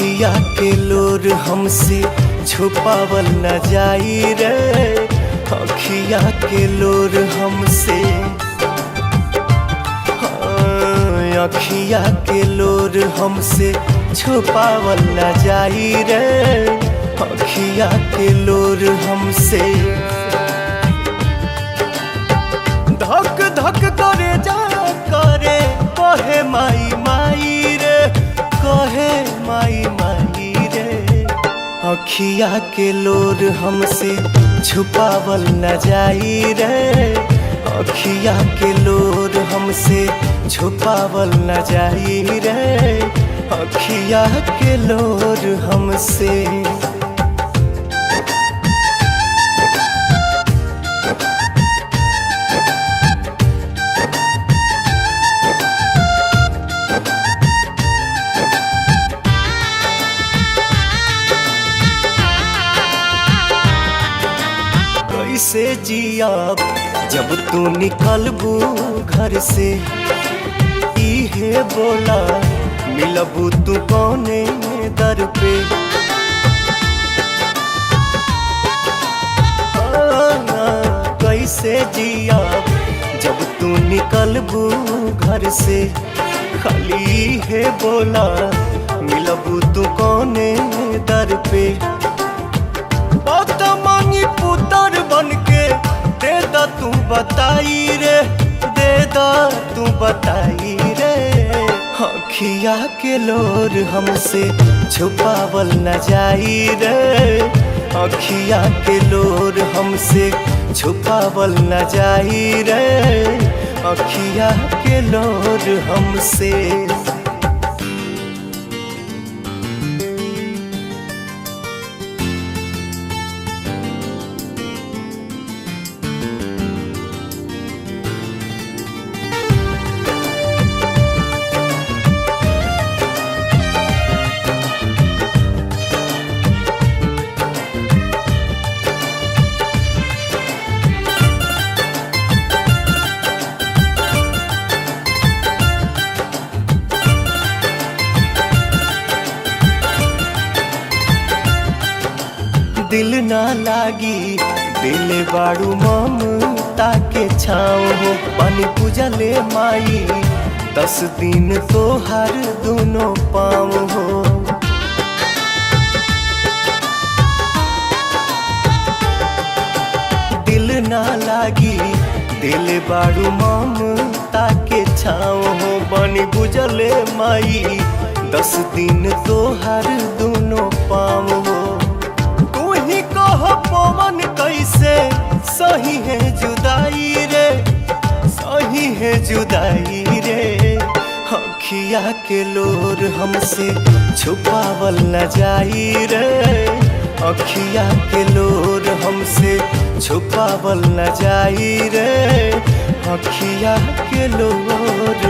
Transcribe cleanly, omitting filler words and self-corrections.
अखिया के लोर हमसे छुपावल न जाई रे। अखिया के लोर हमसे, अखिया के लोर हमसे छुपावल न जाई रे। अखिया के लोर हमसे धक धक करे जा करे कहे माई माई रे, कहे माई माई रे। अखिया के लोर हमसे छुपावल न जाई रे। अखिया के लोर हमसे छुपावल न जाई रे। अखिया के लोर हमसे। कैसे जियाब जब तू निकलबू घर से, इहे बोला मिलबू तू कौने दर पे। कैसे जियाब जब तू निकलबू घर से, खाली इहे बोला मिलबू तू कौने दर पे। मांगी पुतर बनके दे दा तू बताई रे, दे दा तू बताई रे। अखिया के लोर हमसे छुपावल न जाई रे। अखिया के लोर हमसे छुपावल न जाई रे। अखिया के लोर हमसे। दिल ना लागी दिल बाड़ू ममता के छाँव हो। पानी पूजले माई 10 दिन तो हर दोनों पाँव हो। दिल ना लागी दिल बाड़ू ममता के छाँव हो। पानी पूजले माई 10 दिन तो हर दोनों पाँव हो। पवन कैसे सही है जुदाई रे, सही है जुदाई रे। अखिया के लोर हमसे छुपावल न जाई रे। अखिया के लोर हमसे छुपावल न जाई रे। अखिया के लोर